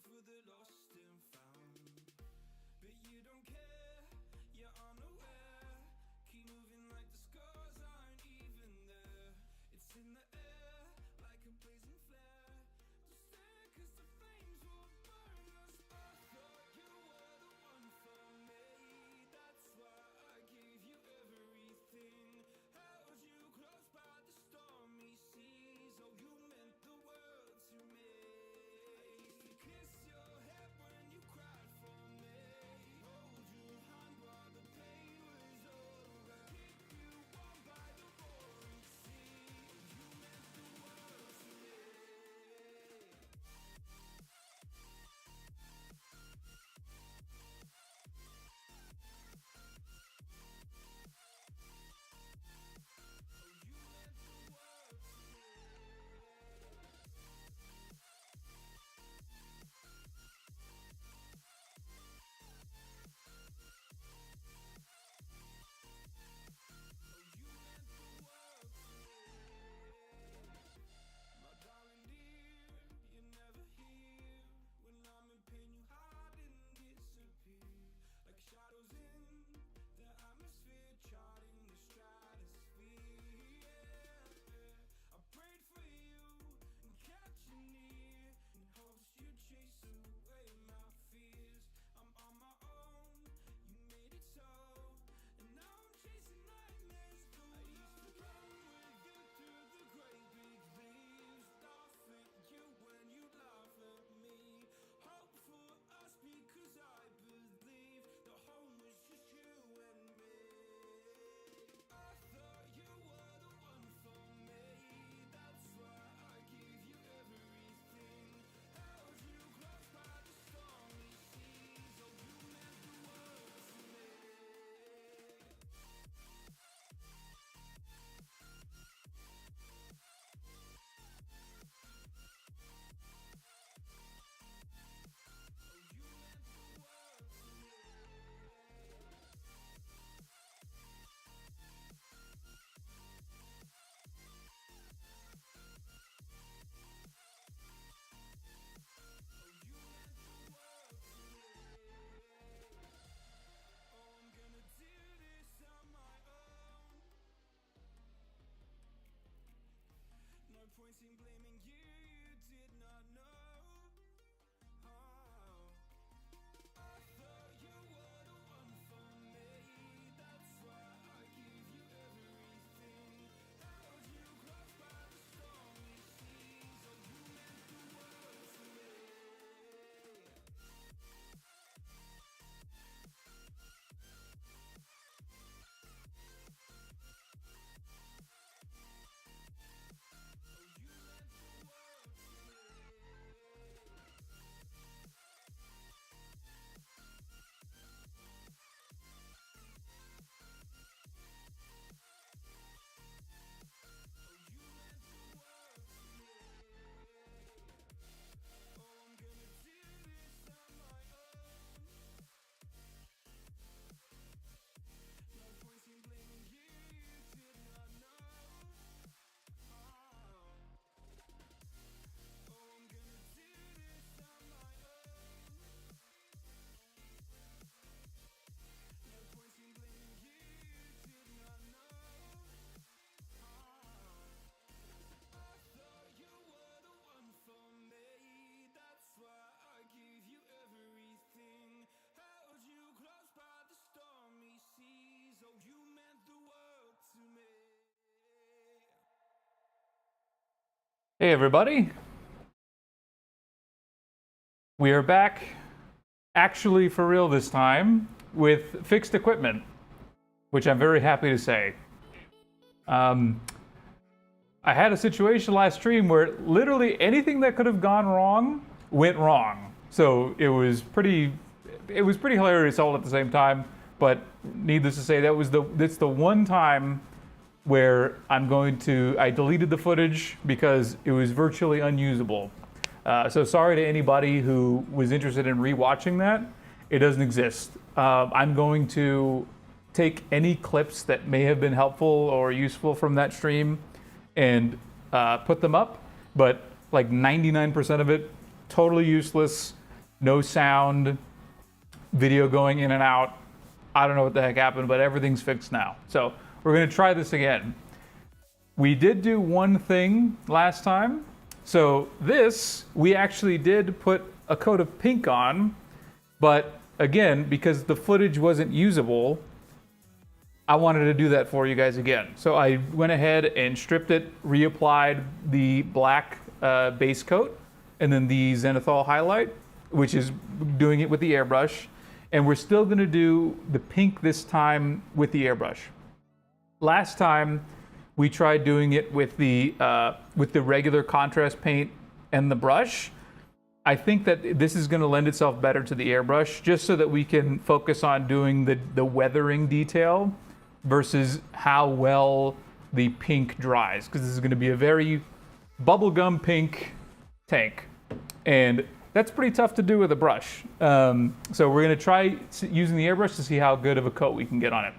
for the lost and found. But you don't care, you're unaware. Keep moving like the scars aren't even there. It's in the air, like a blazing flare. Don't stare, cause the flames will burn us. I thought you were the one for me. That's why I gave you everything. Held you close by the stormy seas. Oh, you meant the world to me. I used to kiss your head when you cried for me. Hold your hand while the pain was over. Keep you warm by the roaring sea. You meant the world to me. My darling dear, you're never here. When I'm in pain, you hide and disappear. Like shadows in the atmosphere, charting the stratosphere. Yeah. I prayed for you and kept you near, in hopes you'd chase away my fears. I'm on my own, you made it so, and now I'm chasing nightmares too. I used to run with you through the great big leaves, laugh at you when you laugh at me. Hope for us because I believe the home was just you and me. I thought you were the one for me. That's why I gave you everything. Held you close by the stormy seas. Oh, you meant the world to me. Oh, I'm gonna do this on my own. No point in blaming you, you did not know. Oh, I thought you were the one for me. That's why I gave you everything. Held you close by the stormy seas. Oh, you meant the world to me. Oh, I'm gonna do this on my own. No point in blaming you, you did not know. Oh, I'm gonna do this on my own. No point in blaming you, you did not know. I thought you were the one for me. That's why I gave you everything. Held you close by the stormy seas. Oh, you meant the world to me. Hey everybody, we are back, actually for real this time, with fixed equipment, which I'm very happy to say. I had a situation last stream where literally anything that could have gone wrong went wrong. So it was pretty hilarious all at the same time. But needless to say, that's the one time where I deleted the footage because it was virtually unusable. So sorry to anybody who was interested in rewatching that. It doesn't exist. I'm going to take any clips that may have been helpful or useful from that stream and put them up, but like 99% of it, totally useless. no sound, video going in and out. I don't know what the heck happened, but everything's fixed now. So we're gonna try this again. We did do one thing last time. So this, we actually did put a coat of pink on, but again, because the footage wasn't usable, I wanted to do that for you guys again. So I went ahead and stripped it, reapplied the black base coat, and then the zenithal highlight, which is doing it with the airbrush. And we're still gonna do the pink this time with the airbrush. Last time, we tried doing it with the regular contrast paint and the brush. I think that this is gonna lend itself better to the airbrush, just so that we can focus on doing the weathering detail versus how well the pink dries, because this is gonna be a very bubblegum pink tank. And that's pretty tough to do with a brush. So we're gonna try using the airbrush to see how good of a coat we can get on it.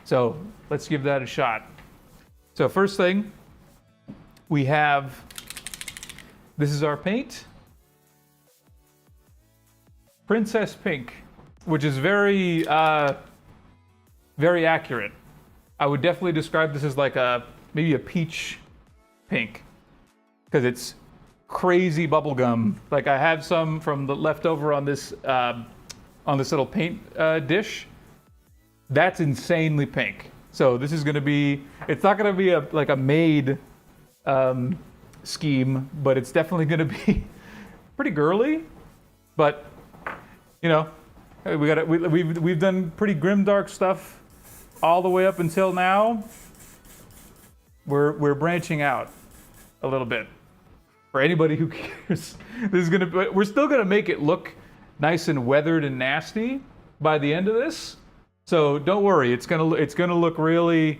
So let's give that a shot. So first thing, we have, this is our paint. Princess Pink, which is very, very accurate. I would definitely describe this as like maybe a peach pink, because it's crazy bubblegum. Like I have some from the leftover on this little paint dish. That's insanely pink. So this is gonna be, it's not gonna be like a made scheme, but it's definitely gonna be pretty girly. But you know, we've done pretty grimdark stuff all the way up until now. We're branching out a little bit. For anybody who cares, we're still gonna make it look nice and weathered and nasty by the end of this. So don't worry, it's gonna look really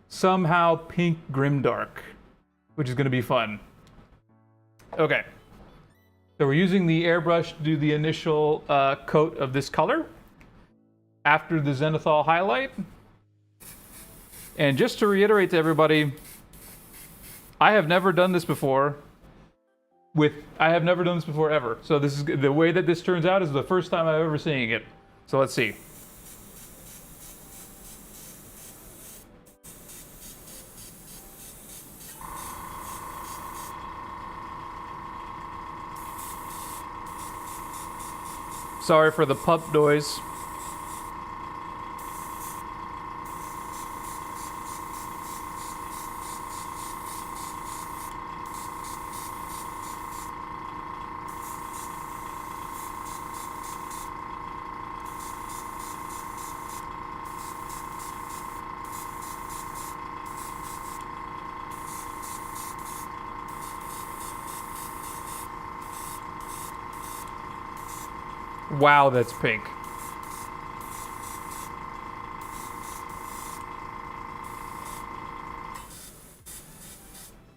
somehow pink grimdark, which is gonna be fun. Okay, so we're using the airbrush to do the initial coat of this color after the zenithal highlight. And just to reiterate to everybody, I have never done this before. Ever. So this is the way that this turns out is the first time I've ever seen it. So let's see. Sorry for the pump noise. Wow, that's pink.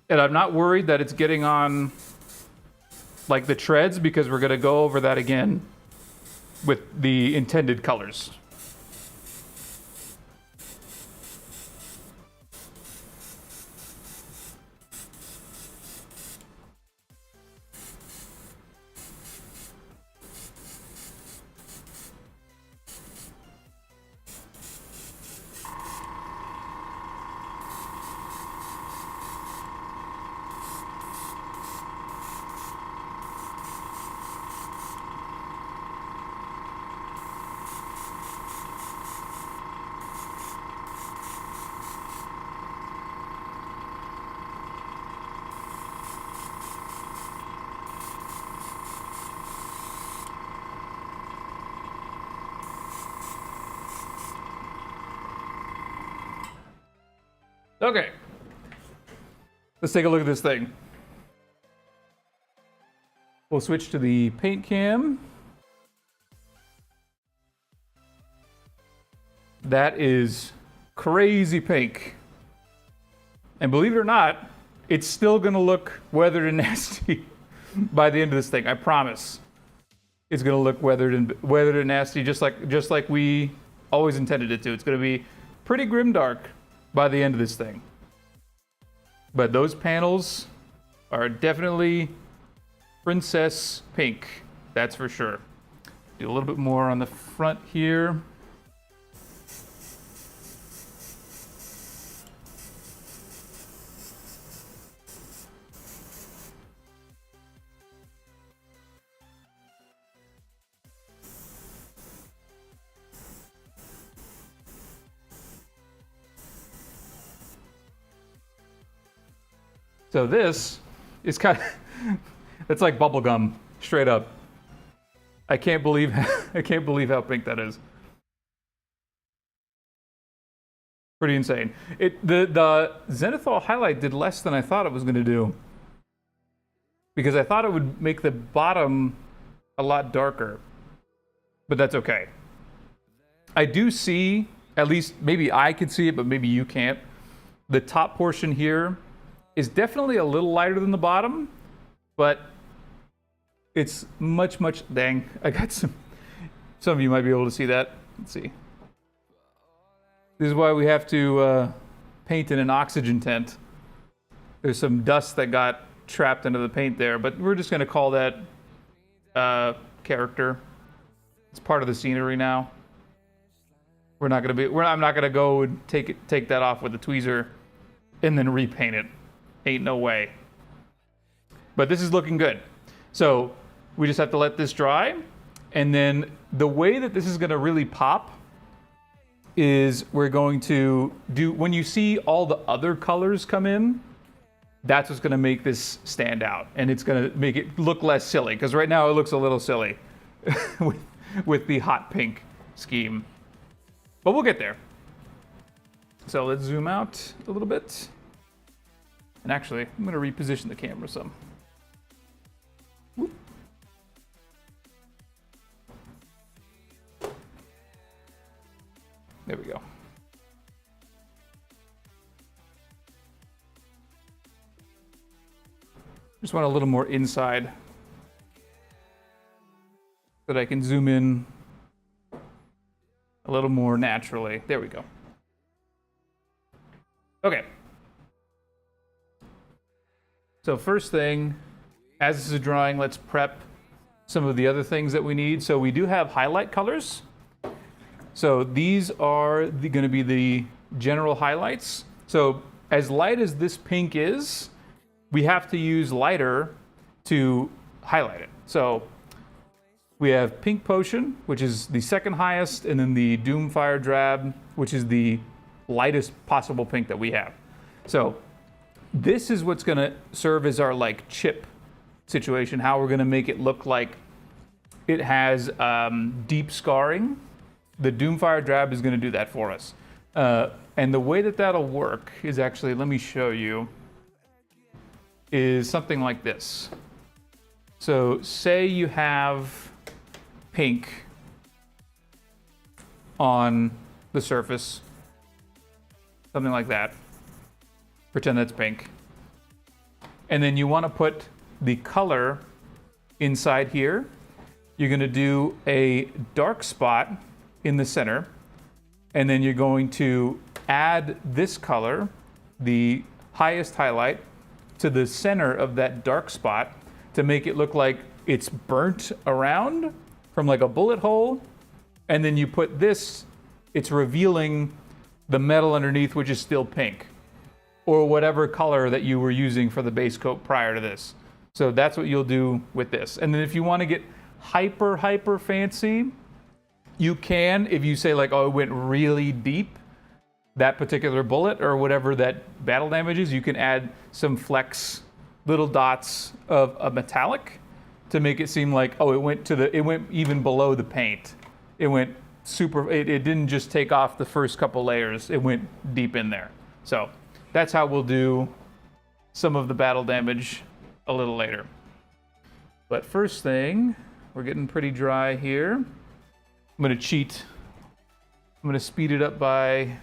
And I'm not worried that it's getting on like the treads, because we're gonna go over that again with the intended colors. Okay, let's take a look at this thing. We'll switch to the paint cam. That is crazy pink. And believe it or not, it's still gonna look weathered and nasty by the end of this thing. I promise. It's gonna look weathered and nasty, just like we always intended it to. It's gonna be pretty grimdark by the end of this thing. But those panels are definitely Princess Pink, that's for sure. Do a little bit more on the front here. So this is kind of, it's like bubblegum, straight up. I can't believe how pink that is. Pretty insane. The Zenithal highlight did less than I thought it was going to do. Because I thought it would make the bottom a lot darker. But that's okay. I do see, at least maybe I can see it, but maybe you can't. The top portion here is definitely a little lighter than the bottom, but it's much, dang, I got some of you might be able to see that. Let's see. This is why we have to paint in an oxygen tent. There's some dust that got trapped into the paint there, but we're just gonna call that character. It's part of the scenery now. I'm not gonna go and take that off with a tweezer and then repaint it. Ain't no way. But this is looking good. So we just have to let this dry. And then the way that this is gonna really pop is we're going to do, when you see all the other colors come in, that's what's gonna make this stand out. And it's gonna make it look less silly, because right now it looks a little silly with the hot pink scheme. But we'll get there. So let's zoom out a little bit. And actually, I'm going to reposition the camera some. Whoop. There we go. Just want a little more inside so that I can zoom in a little more naturally. There we go. Okay. So first thing, as this is drying, let's prep some of the other things that we need. So we do have highlight colors. So these are going to be the general highlights. So as light as this pink is, we have to use lighter to highlight it. So we have Pink Potion, which is the second highest, and then the Doomfire Drab, which is the lightest possible pink that we have. So this is what's going to serve as our like chip situation, how we're going to make it look like it has deep scarring. The Doomfire Drab is going to do that for us. And the way that that'll work is actually, let me show you, is something like this. So say you have pink on the surface, something like that. Pretend that's pink. And then you want to put the color inside here. You're going to do a dark spot in the center. And then you're going to add this color, the highest highlight, to the center of that dark spot to make it look like it's burnt around from like a bullet hole. And then you put this, it's revealing the metal underneath, which is still pink, or whatever color that you were using for the base coat prior to this. So that's what you'll do with this. And then if you want to get hyper fancy, you can, if you say like, oh, it went really deep, that particular bullet or whatever that battle damage is, you can add some flecks, little dots of a metallic to make it seem like, oh, it went even below the paint. It went super, it didn't just take off the first couple layers, it went deep in there. So that's how we'll do some of the battle damage a little later. But first thing, we're getting pretty dry here. I'm gonna cheat. I'm gonna speed it up by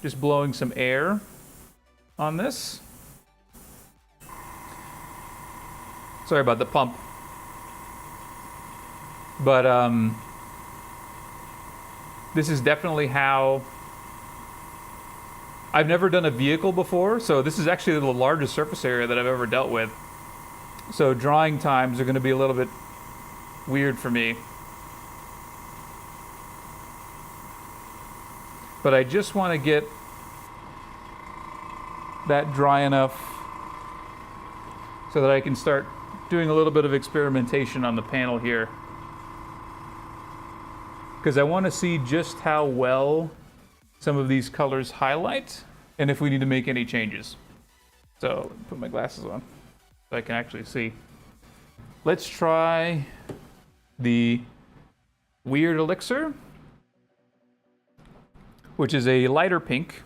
just blowing some air on this. Sorry about the pump. But this is definitely how, I've never done a vehicle before, so this is actually the largest surface area that I've ever dealt with. So drying times are going to be a little bit weird for me. But I just want to get that dry enough so that I can start doing a little bit of experimentation on the panel here. Because I want to see just how well some of these colors highlight and if we need to make any changes. So, put my glasses on so I can actually see. Let's try the Weird Elixir, which is a lighter pink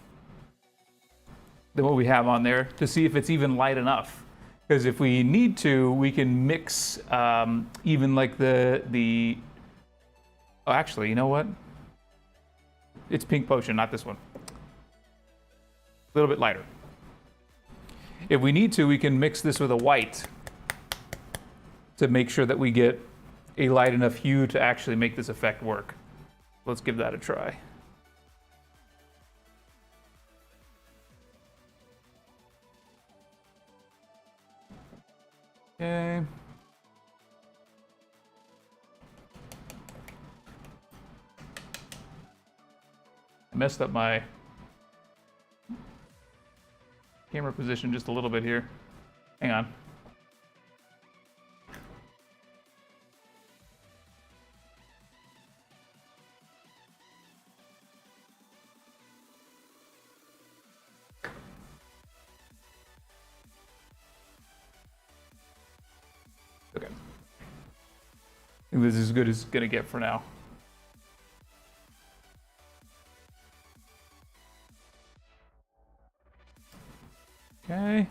than what we have on there, to see if it's even light enough. Because if we need to, we can mix even like the oh, actually, you know what? It's Pink Potion, not this one. A little bit lighter. If we need to, we can mix this with a white to make sure that we get a light enough hue to actually make this effect work. Let's give that a try. Okay. I messed up my camera position just a little bit here. Hang on. Okay. I think this is as good as it's gonna get for now. Okay.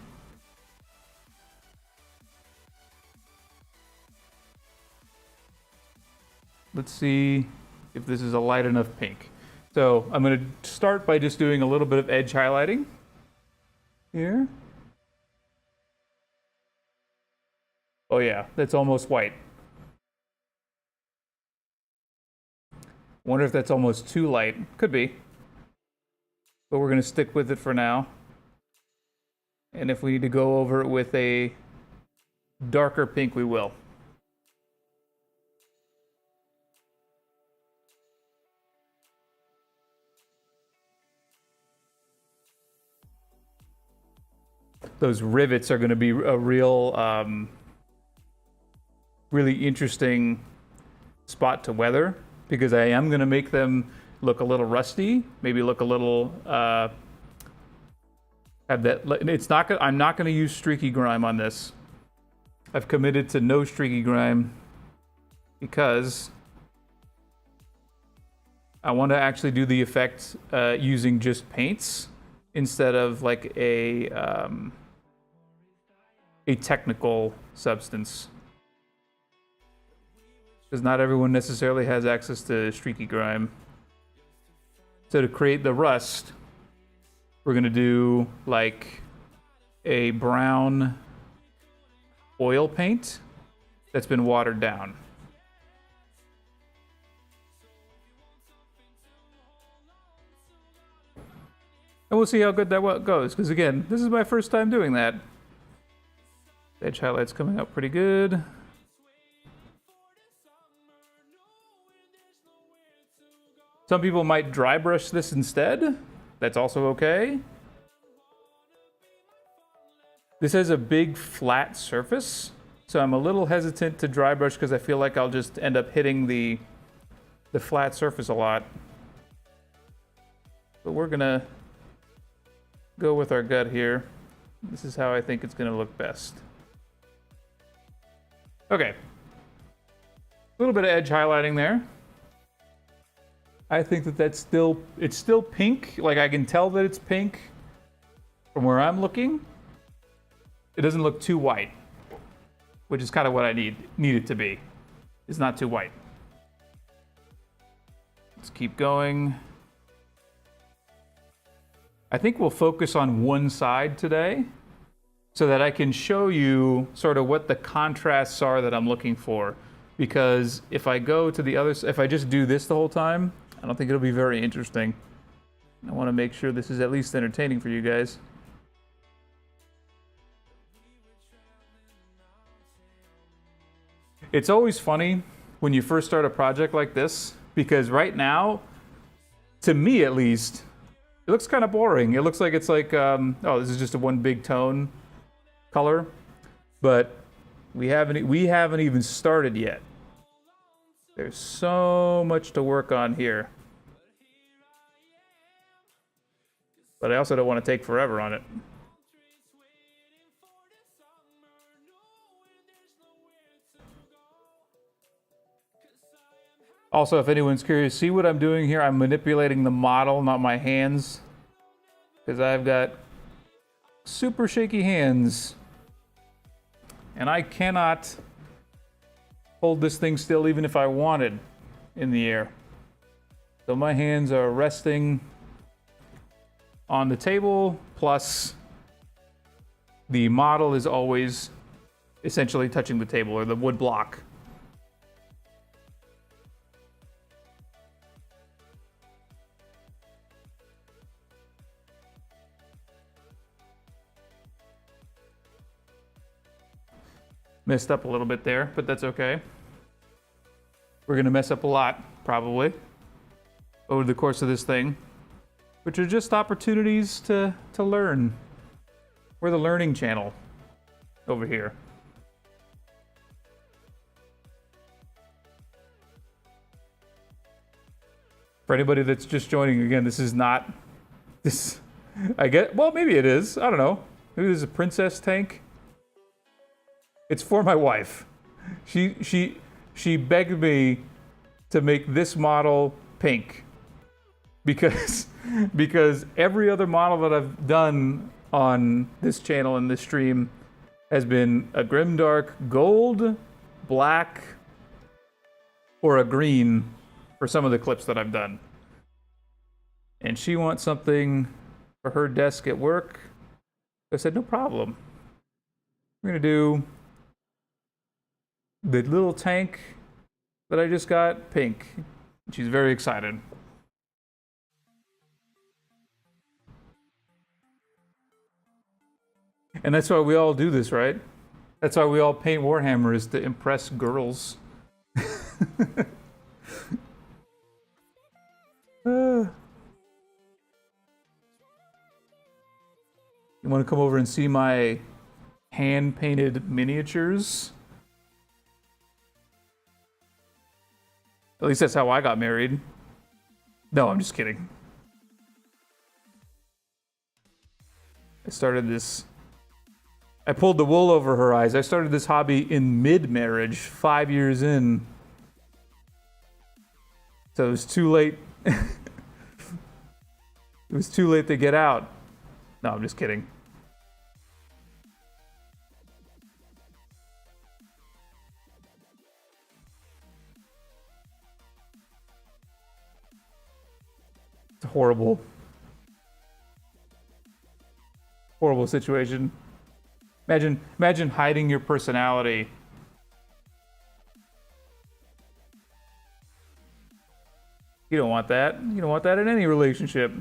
Let's see if this is a light enough pink. So I'm going to start by just doing a little bit of edge highlighting here. Oh yeah, that's almost white. Wonder if that's almost too light. Could be. But we're going to stick with it for now. And if we need to go over it with a darker pink, we will. Those rivets are going to be a real, really interesting spot to weather, because I am going to make them look a little rusty, maybe look a little, have that. It's not. I'm not going to use streaky grime on this. I've committed to no streaky grime because I want to actually do the effect using just paints instead of like a technical substance. Because not everyone necessarily has access to streaky grime. So to create the rust, we're going to do like a brown oil paint that's been watered down. And we'll see how good that goes, because again, this is my first time doing that. Edge highlight's coming out pretty good. Some people might dry brush this instead. That's also okay. This has a big flat surface, so I'm a little hesitant to dry brush because I feel like I'll just end up hitting the flat surface a lot. But we're gonna go with our gut here. This is how I think it's gonna look best. Okay. A little bit of edge highlighting there. I think that it's still pink. Like I can tell that it's pink from where I'm looking. It doesn't look too white, which is kind of what I need it to be. It's not too white. Let's keep going. I think we'll focus on one side today so that I can show you sort of what the contrasts are that I'm looking for. Because if I go to the other, if I just do this the whole time, I don't think it'll be very interesting. I want to make sure this is at least entertaining for you guys. It's always funny when you first start a project like this, because right now, to me at least, it looks kind of boring. It looks like it's like, oh, this is just a one big tone color, but we haven't even started yet. There's so much to work on here. But I also don't want to take forever on it. Also, if anyone's curious, see what I'm doing here? I'm manipulating the model, not my hands. Because I've got super shaky hands. And I cannot hold this thing still even if I wanted in the air. So my hands are resting on the table, plus the model is always essentially touching the table or the wood block. Messed up a little bit there, but that's okay. We're gonna mess up a lot, probably, over the course of this thing, which are just opportunities to learn. We're the learning channel over here. For anybody that's just joining, again, this is not this. I get, well, maybe it is. I don't know. Maybe there's a princess tank. It's for my wife. She begged me to make this model pink because every other model that I've done on this channel and this stream has been a grimdark gold, black, or a green for some of the clips that I've done. And she wants something for her desk at work. I said, no problem. We're gonna do the little tank that I just got pink. She's very excited. And that's why we all do this, right? That's why we all paint Warhammer, is to impress girls. You want to come over and see my hand-painted miniatures? At least that's how I got married. No, I'm just kidding. I started this... I pulled the wool over her eyes. I started this hobby in mid-marriage, 5 years in. So it was too late. It was too late to get out. No, I'm just kidding. It's a horrible situation. Imagine hiding your personality. You don't want that. You don't want that in any relationship.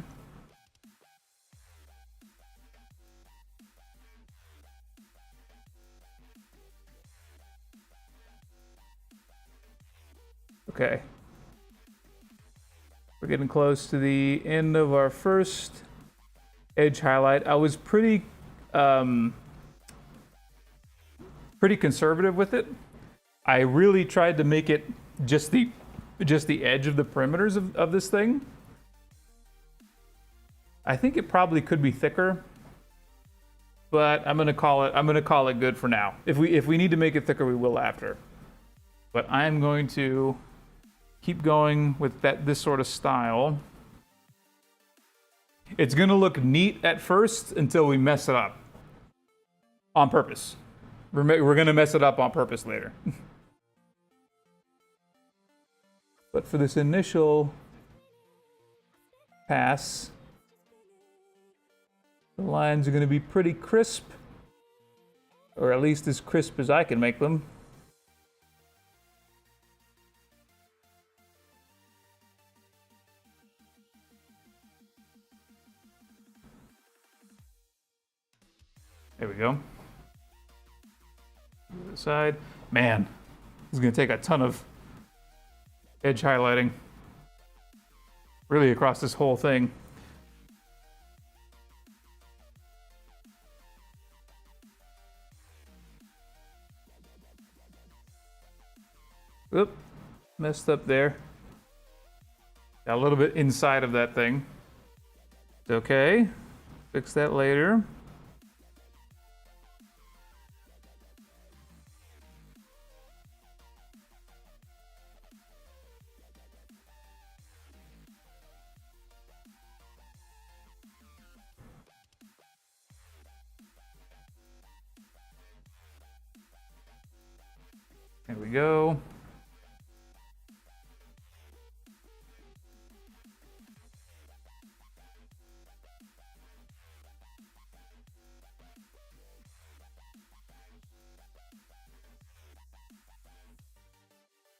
Okay. We're getting close to the end of our first edge highlight. I was pretty conservative with it. I really tried to make it just the edge of the perimeters of this thing. I think it probably could be thicker, but I'm gonna call it good for now. If we need to make it thicker, we will after. But I'm going to keep going with this sort of style. It's gonna look neat at first until we mess it up on purpose. We're gonna mess it up on purpose later. But for this initial pass, the lines are gonna be pretty crisp, or at least as crisp as I can make them. There we go. The side. Man, It's going to take a ton of edge highlighting. Really across this whole thing. Oop, messed up there. Got a little bit inside of that thing. It's okay. Fix that later. There we go.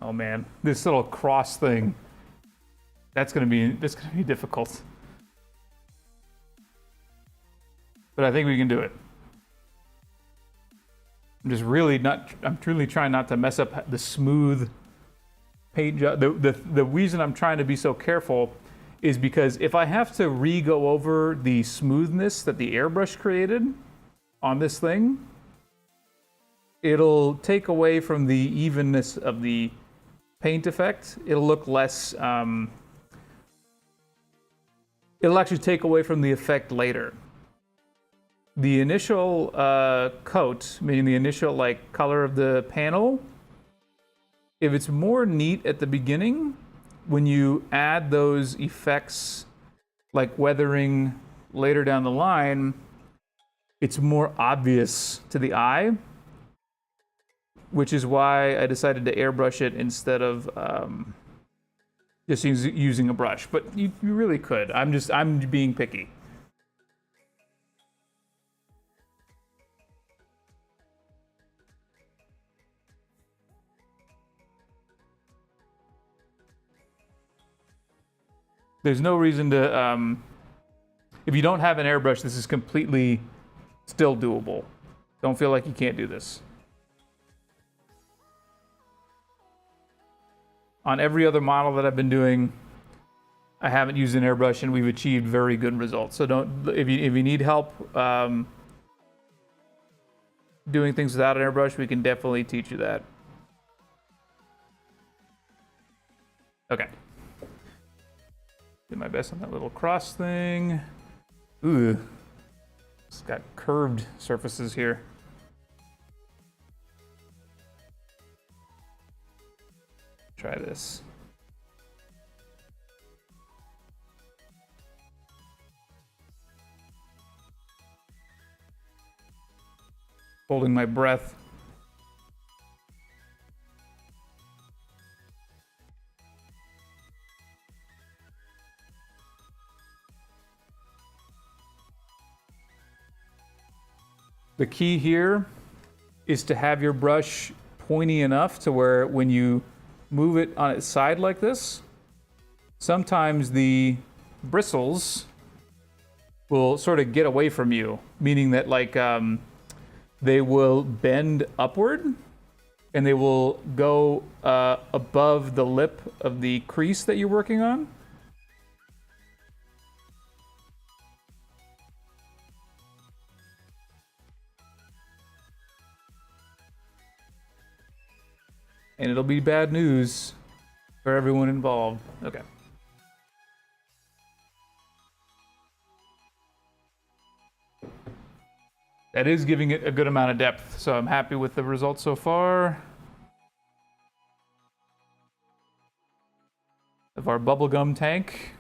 Oh man, this little cross thing. That's gonna be difficult. But I think we can do it. I'm truly trying not to mess up the smooth paint job. The reason I'm trying to be so careful is because if I have to re-go over the smoothness that the airbrush created on this thing, it'll take away from the evenness of the paint effect. It'll look less, it'll actually take away from the effect later. The initial coat, meaning the initial like color of the panel, if it's more neat at the beginning, when you add those effects like weathering later down the line, it's more obvious to the eye, which is why I decided to airbrush it instead of just using a brush. But you really could. I'm being picky. There's no reason to, if you don't have an airbrush, this is completely still doable. Don't feel like you can't do this. On every other model that I've been doing, I haven't used an airbrush and we've achieved very good results. So if you need help doing things without an airbrush, we can definitely teach you that. Okay. Did my best on that little cross thing. Ooh, it's got curved surfaces here. Try this. Holding my breath. The key here is to have your brush pointy enough to where when you move it on its side like this, sometimes the bristles will sort of get away from you, meaning that like they will bend upward and they will go above the lip of the crease that you're working on. And it'll be bad news for everyone involved. Okay. That is giving it a good amount of depth, so I'm happy with the results so far. Of our bubblegum tank.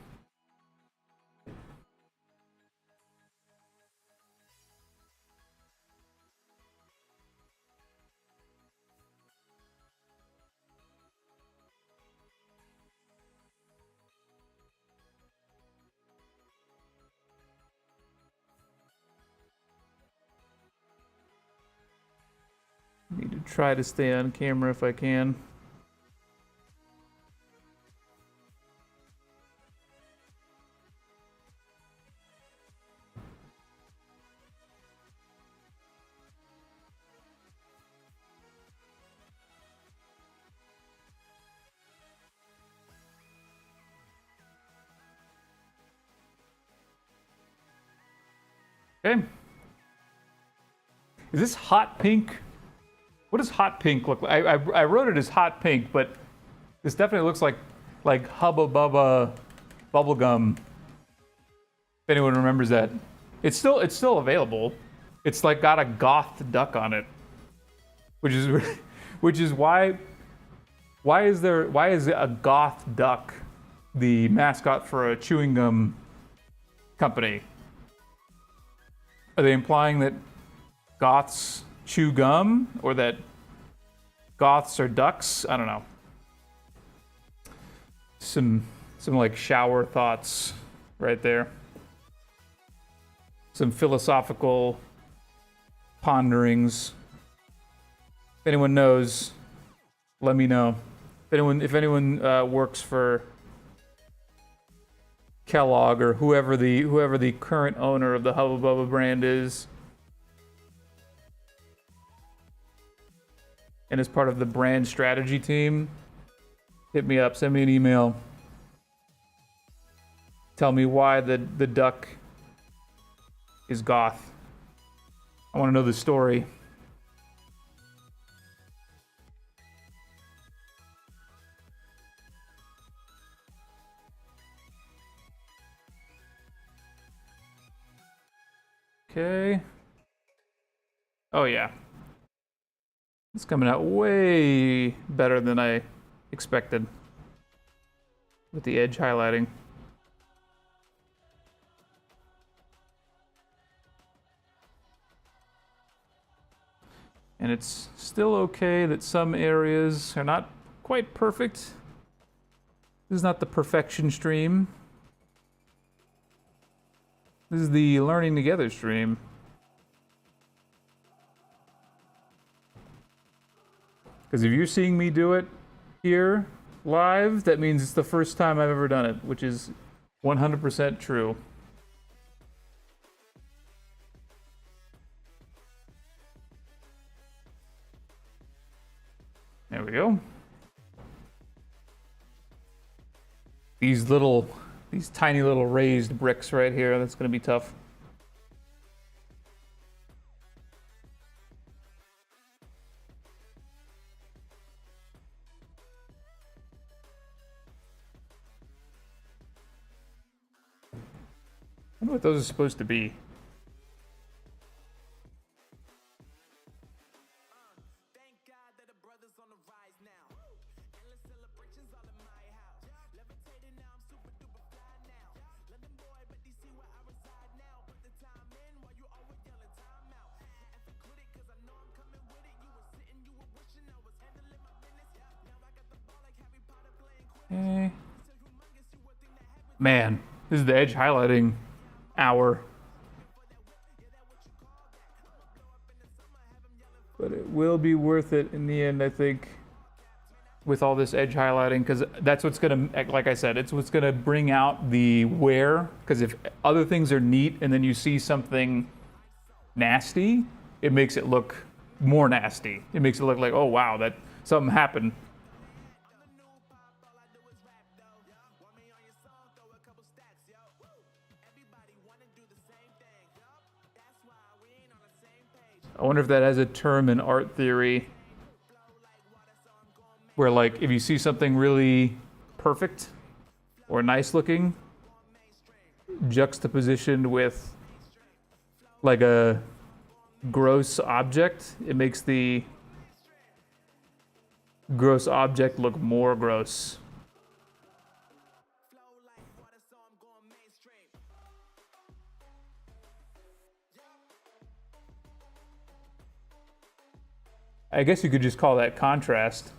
Need to try to stay on camera if I can. Okay. Is this hot pink? What does hot pink look like? I wrote it as hot pink, but this definitely looks like Hubba Bubba bubblegum. If anyone remembers that. It's still available. It's like got a goth duck on it. Which is why is a goth duck the mascot for a chewing gum company? Are they implying that goths chew gum, or that goths are ducks? I don't know. Some like shower thoughts right there. Some philosophical ponderings. If anyone knows, let me know. If anyone works for Kellogg or whoever the current owner of the Hubba Bubba brand is, and is part of the brand strategy team, hit me up, send me an email. Tell me why the duck is goth. I want to know the story. Okay. Oh yeah. It's coming out way better than I expected with the edge highlighting. And it's still okay that some areas are not quite perfect. This is not the perfection stream. This is the learning together stream. Because if you're seeing me do it here live, that means it's the first time I've ever done it, which is 100% true. There we go. These tiny little raised bricks right here, that's gonna be tough. I wonder what those are supposed to be. Okay. Man, this is the edge highlighting hour. But it will be worth it in the end, I think, with all this edge highlighting, because that's what's gonna, like I said, it's what's gonna bring out the wear. Because if other things are neat and then you see something nasty, it makes it look more nasty. It makes it look like, oh wow, that something happened. I wonder if that has a term in art theory where, like, if you see something really perfect or nice looking juxtapositioned with like a gross object, it makes the gross object look more gross. I guess you could just call that contrast.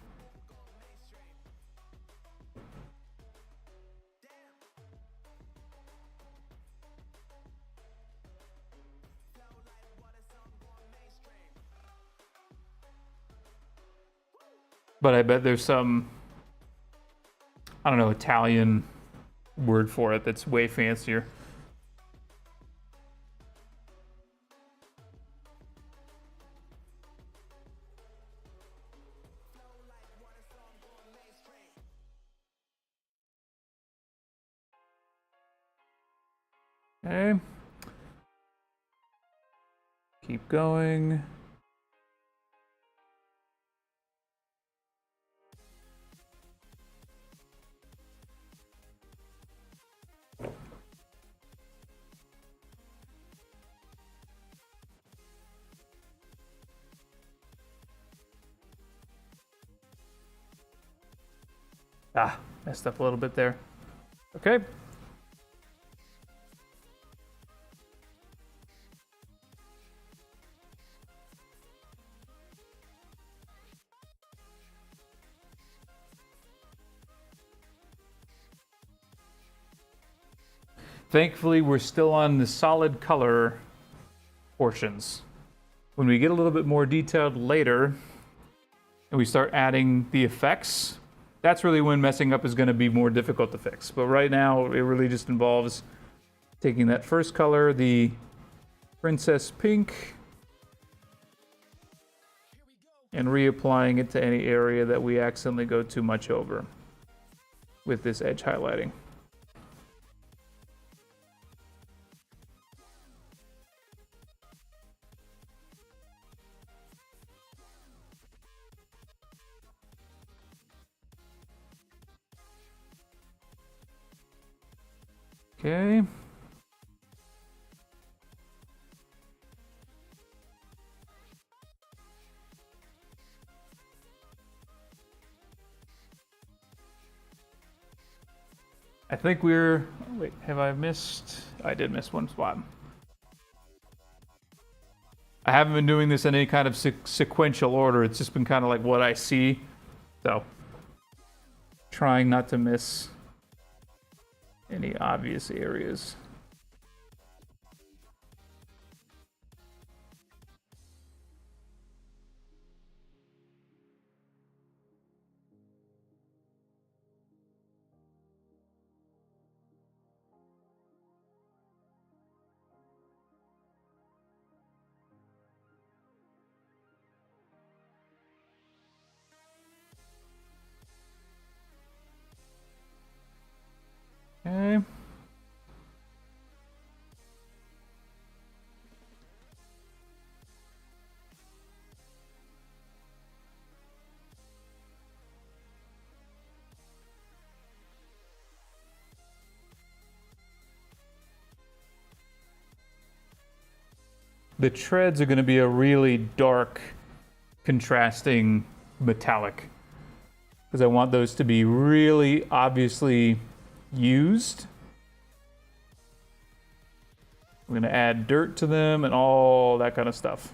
But I bet there's some, I don't know, Italian word for it that's way fancier. Okay. Keep going. Ah, messed up a little bit there. Okay. Thankfully, we're still on the solid color portions. When we get a little bit more detailed later, and we start adding the effects, that's really when messing up is going to be more difficult to fix. But right now, it really just involves taking that first color, the Princess Pink, and reapplying it to any area that we accidentally go too much over with this edge highlighting. Okay. I think we're, wait, have I missed? I did miss one spot. I haven't been doing this in any kind of sequential order. It's just been kind of like what I see. So, trying not to miss any obvious areas. Okay. The treads are going to be a really dark, contrasting metallic, because I want those to be really obviously used. I'm going to add dirt to them and all that kind of stuff.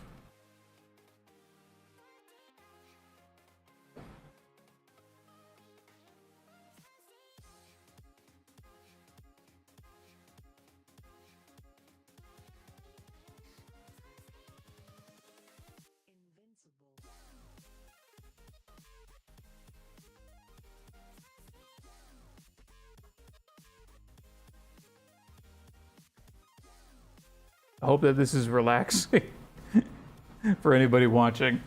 I hope that this is relaxing for anybody watching.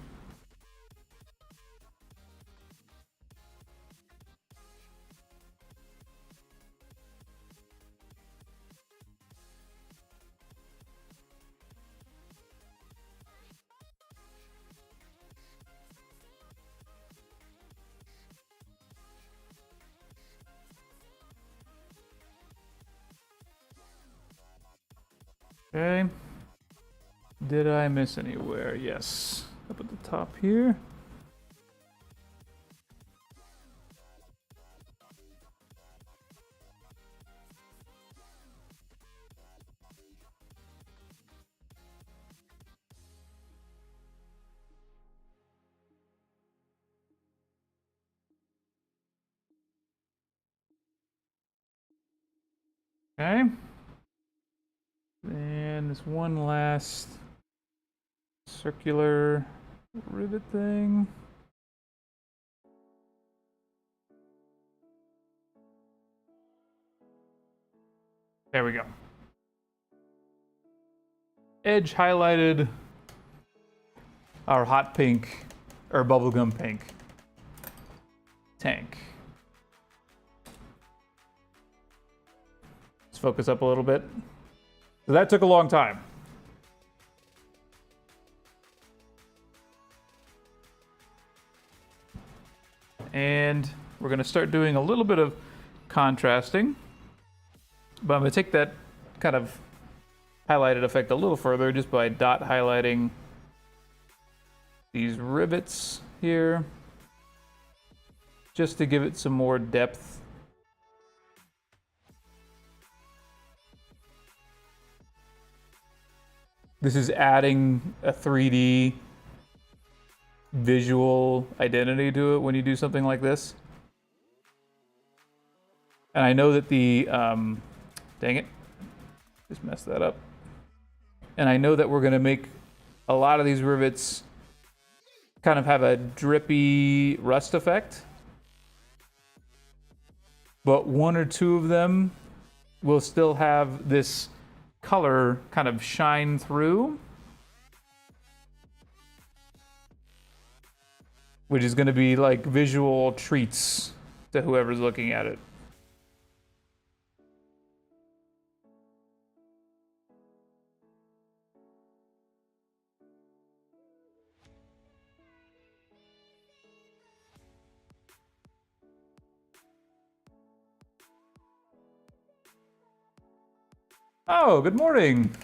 Okay. Did I miss anywhere? Yes. Up at the top here. Okay. And this one last circular rivet thing. There we go. Edge highlighted our hot pink, or bubblegum pink tank. Let's focus up a little bit. So that took a long time. And we're going to start doing a little bit of contrasting. But I'm going to take that kind of highlighted effect a little further just by dot highlighting these rivets here, just to give it some more depth. This is adding a 3D visual identity to it when you do something like this. And I know that the, dang it, just messed that up. And I know that we're gonna make a lot of these rivets kind of have a drippy rust effect. But one or two of them will still have this color kind of shine through, which is going to be like visual treats to whoever's looking at it. Oh, good morning.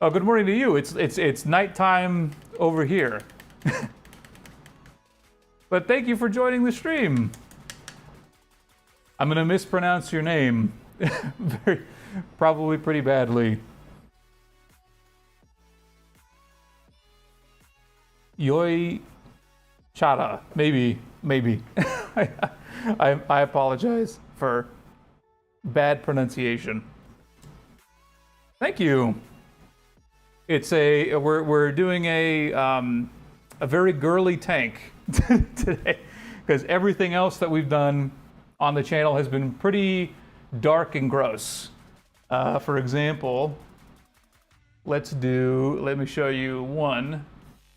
Oh, good morning to you. It's nighttime over here. But thank you for joining the stream. I'm gonna mispronounce your name, probably pretty badly. Yoi Chara, maybe. I apologize for bad pronunciation. Thank you. It's we're doing a very girly tank today, because everything else that we've done on the channel has been pretty dark and gross. For example, let me show you one.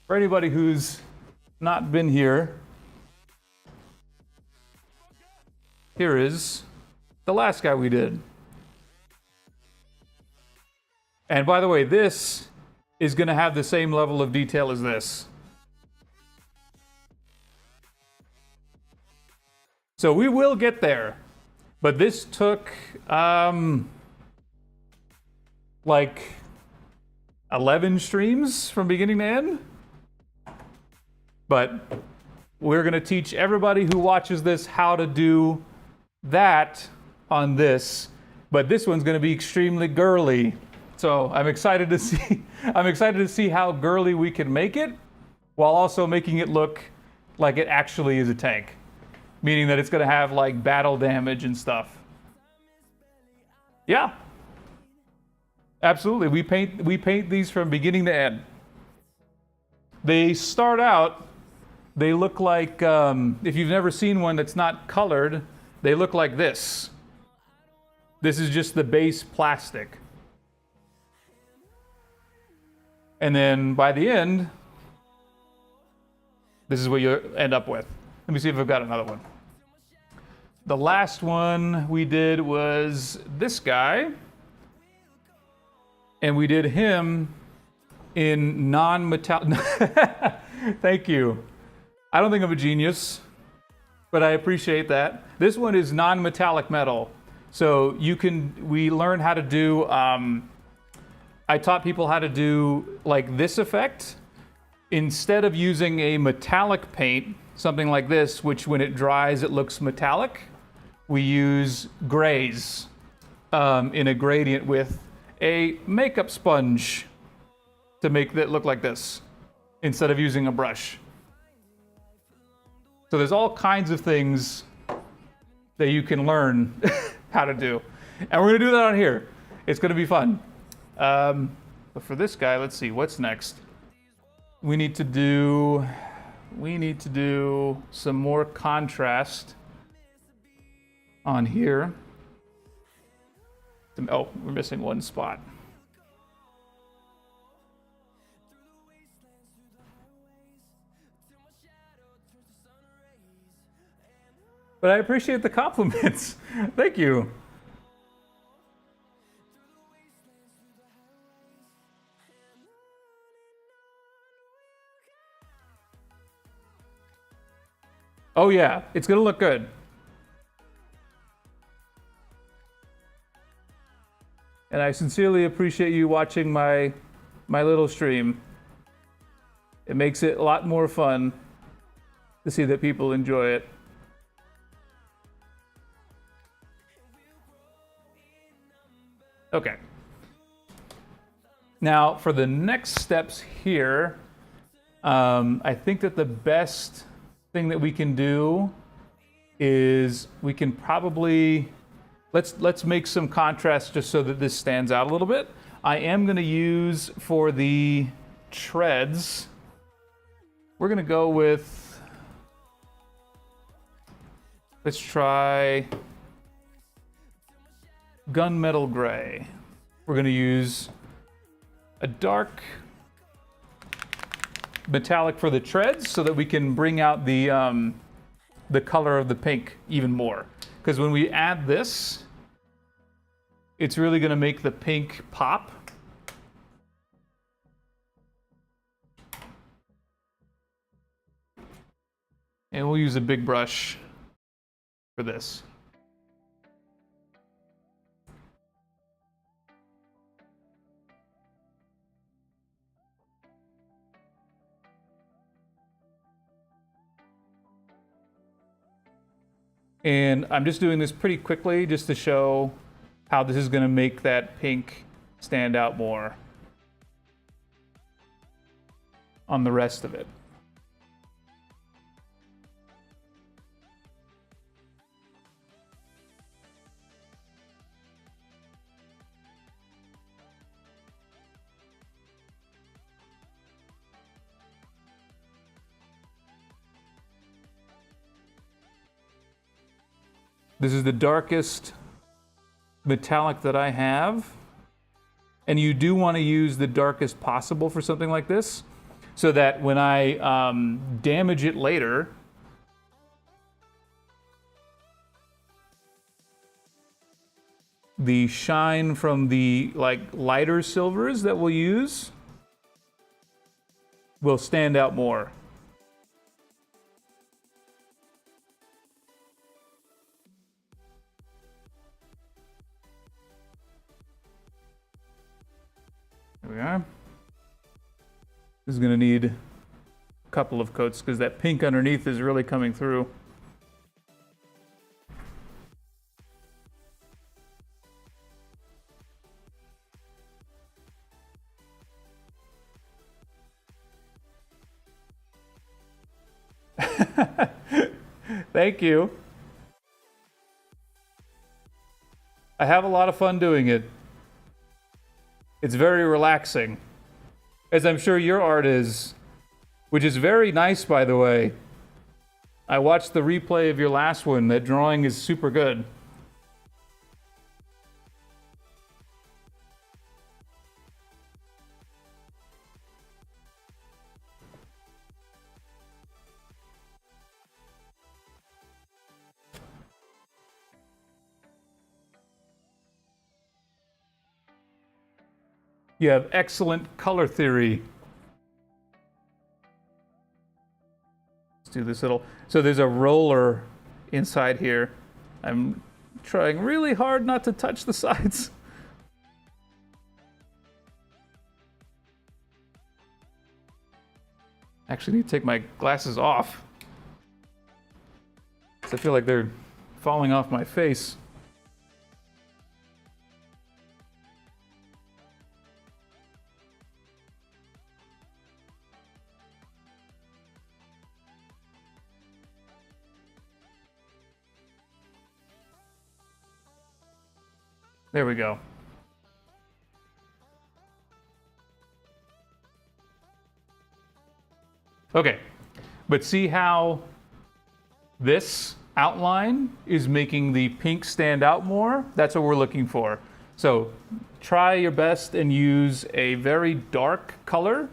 For anybody who's not been here, here is the last guy we did. And by the way, this is going to have the same level of detail as this. So we will get there. But this took like 11 streams from beginning to end. But we're going to teach everybody who watches this how to do that on this. But this one's going to be extremely girly. So I'm excited to see how girly we can make it, while also making it look like it actually is a tank. Meaning that it's going to have like battle damage and stuff. Yeah. Absolutely. We paint these from beginning to end. They start out, they look like, if you've never seen one that's not colored, they look like this. This is just the base plastic. And then by the end, this is what you end up with. Let me see if I've got another one. The last one we did was this guy. And we did him in non-metallic. Thank you. I don't think I'm a genius, but I appreciate that. This one is non-metallic metal. So we learned how to do, I taught people how to do like this effect. Instead of using a metallic paint, something like this, which when it dries, it looks metallic, we use grays in a gradient with a makeup sponge to make that look like this, instead of using a brush. So there's all kinds of things that you can learn how to do. And we're gonna do that on here. It's gonna be fun. But for this guy, let's see, what's next? We need to do some more contrast on here. Oh, we're missing one spot. But I appreciate the compliments. Thank you. Oh yeah, it's gonna look good. And I sincerely appreciate you watching my little stream. It makes it a lot more fun to see that people enjoy it. Okay. Now, for the next steps here, I think that the best thing that we can do is we can probably let's make some contrast just so that this stands out a little bit. I am going to use for the treads. We're going to go with, let's try gunmetal gray. We're going to use a dark metallic for the treads so that we can bring out the color of the pink even more. Because when we add this, it's really going to make the pink pop. And we'll use a big brush for this. And I'm just doing this pretty quickly just to show how this is going to make that pink stand out more on the rest of it. This is the darkest metallic that I have. And you do want to use the darkest possible for something like this, so that when I damage it later, the shine from the lighter silvers that we'll use will stand out more. There we are. This is going to need a couple of coats because that pink underneath is really coming through. Thank you. I have a lot of fun doing it. It's very relaxing, as I'm sure your art is, which is very nice, by the way. I watched the replay of your last one. That drawing is super good. You have excellent color theory. Let's do this little... So there's a roller inside here. I'm trying really hard not to touch the sides. I actually need to take my glasses off, because I feel like they're falling off my face. There we go. Okay, but see how this outline is making the pink stand out more? That's what we're looking for. So try your best and use a very dark color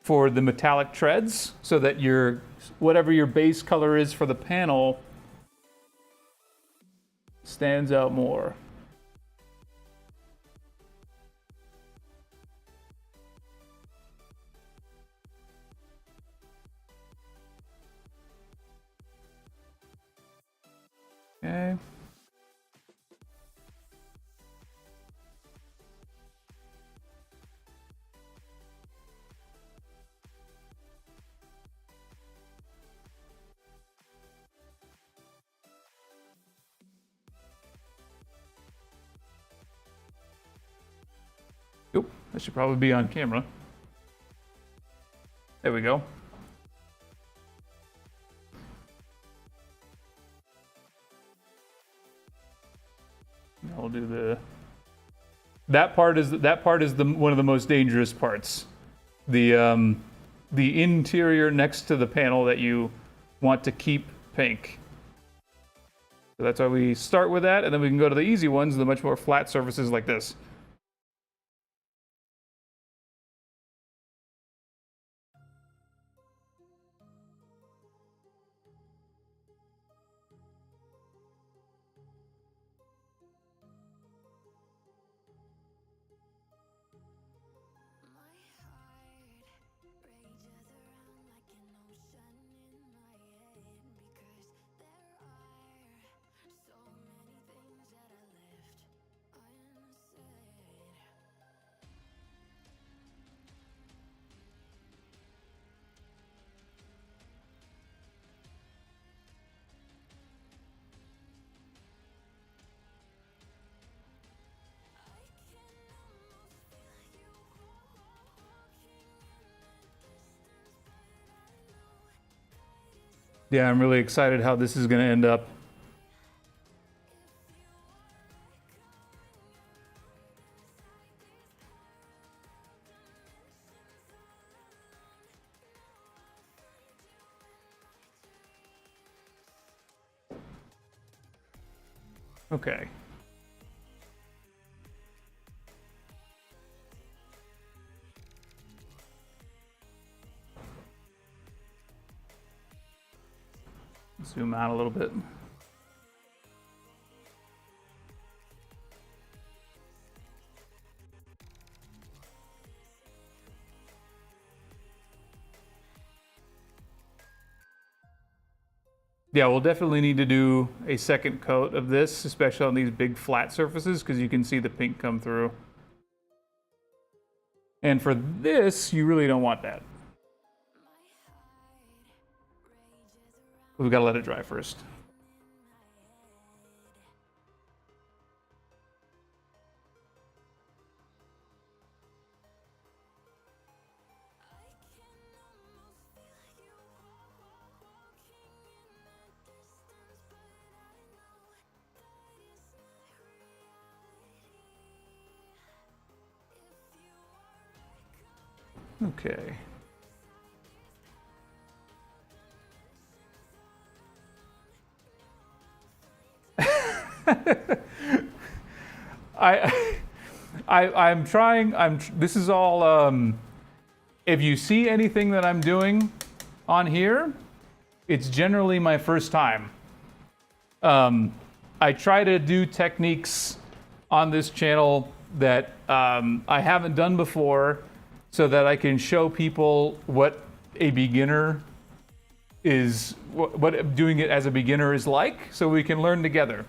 for the metallic treads so that your whatever your base color is for the panel stands out more. Okay. Oop, that should probably be on camera. There we go. I'll do the. That part is the one of the most dangerous parts. The interior next to the panel that you want to keep pink. So that's why we start with that, and then we can go to the easy ones, the much more flat surfaces like this. Yeah, I'm really excited how this is going to end up. Okay. Zoom out a little bit. Yeah, we'll definitely need to do a second coat of this, especially on these big flat surfaces, because you can see the pink come through. And for this, you really don't want that. We've got to let it dry first. Okay. I'm trying. This is all. If you see anything that I'm doing on here, it's generally my first time. I try to do techniques on this channel that I haven't done before, so that I can show people what a beginner is, what doing it as a beginner is like, so we can learn together.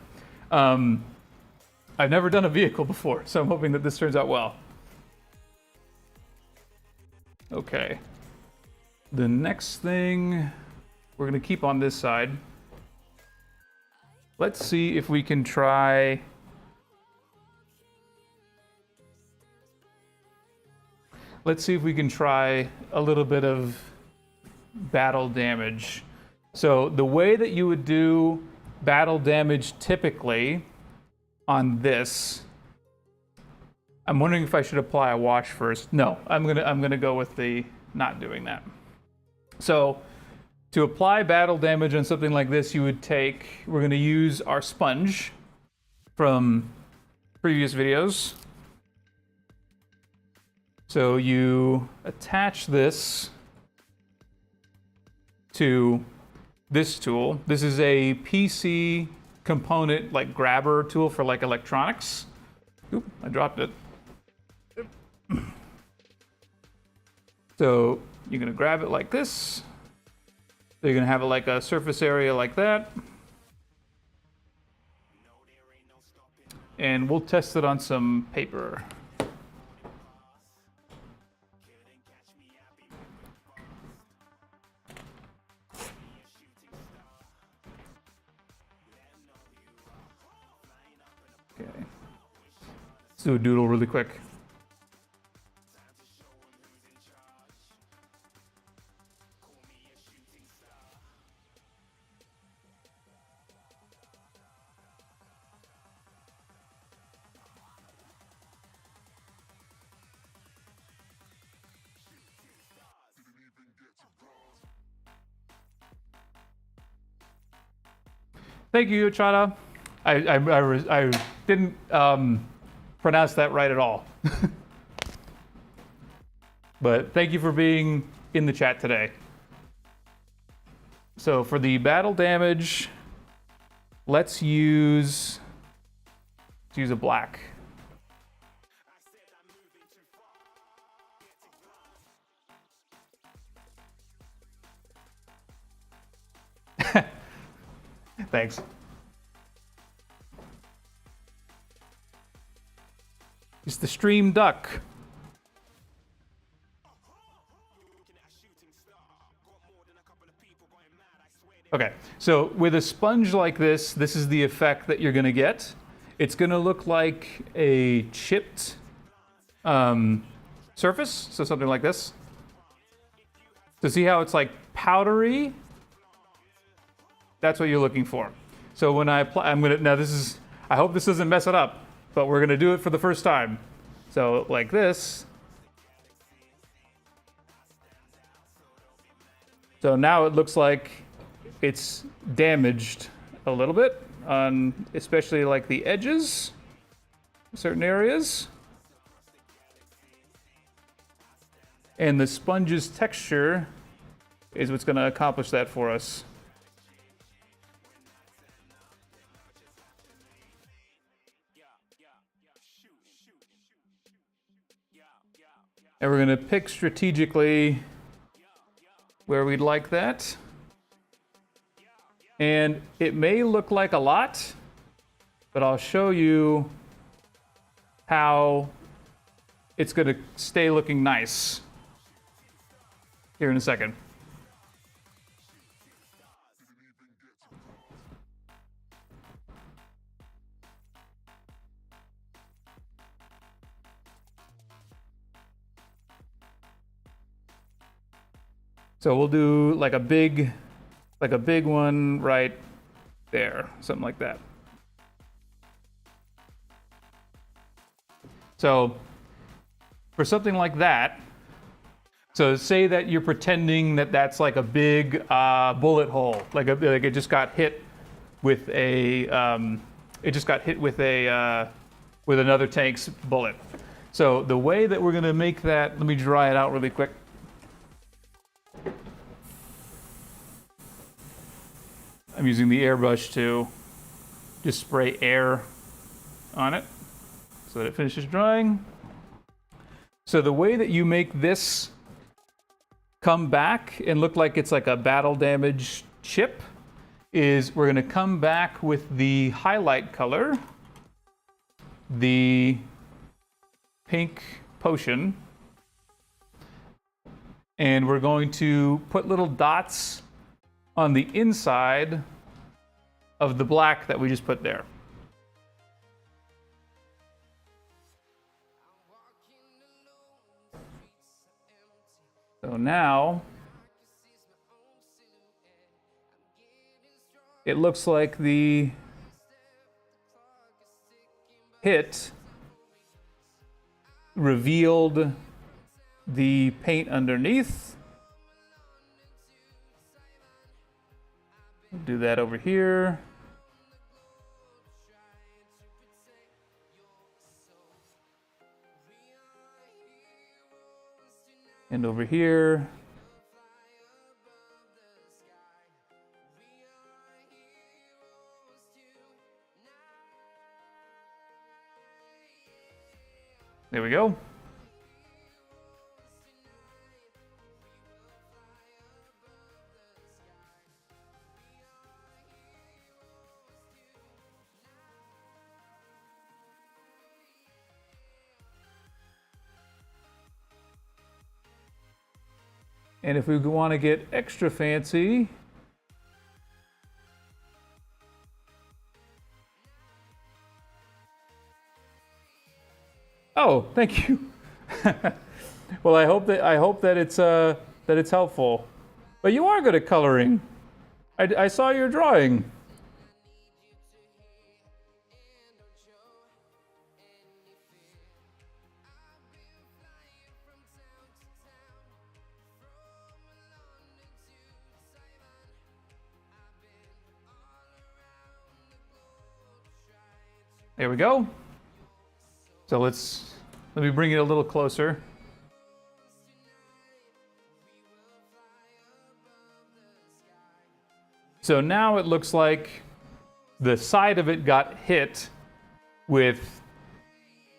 I've never done a vehicle before, so I'm hoping that this turns out well. Okay. The next thing we're going to keep on this side. Let's see if we can try... Let's see if we can try a little bit of battle damage. So the way that you would do battle damage typically on this, I'm wondering if I should apply a wash first. No, I'm gonna go with the not doing that. So to apply battle damage on something like this, you would take, we're gonna use our sponge from previous videos. So you attach this to this tool. This is a PC component, like grabber tool for like electronics. Oop, I dropped it. So you're gonna grab it like this. So you're gonna have it like a surface area like that. and we'll test it on some paper. Okay. Let's do a doodle really quick. Thank you, Chana. I didn't pronounce that right at all. But thank you for being in the chat today. So for the battle damage, let's use a black. Thanks. It's the stream duck. Okay, so with a sponge like this is the effect that you're gonna get. It's gonna look like a chipped surface, so something like this. So see how it's like powdery? That's what you're looking for. So when I apply, I hope this doesn't mess it up, but we're gonna do it for the first time. So like this. So now it looks like it's damaged a little bit on especially like the edges, certain areas. And the sponge's texture is what's gonna accomplish that for us. And we're gonna pick strategically where we'd like that. And it may look like a lot, but I'll show you how it's gonna stay looking nice here in a second. So we'll do like a big one right there, something like that. So for something like that, so say that you're pretending that that's like a big bullet hole, like it just got hit with a with another tank's bullet. So the way that we're gonna make that, let me dry it out really quick. I'm using the airbrush to just spray air on it so that it finishes drying. So the way that you make this come back and look like it's like a battle damage chip is we're gonna come back with the highlight color, the pink potion, and we're going to put little dots on the inside of the black that we just put there. So now it looks like the hit revealed the paint underneath. Do that over here. And over here. There we go. And if we want to get extra fancy, oh, thank you. Well, I hope that it's helpful. But you are good at coloring. I saw your drawing. There we go. So let me bring it a little closer. So now it looks like the side of it got hit with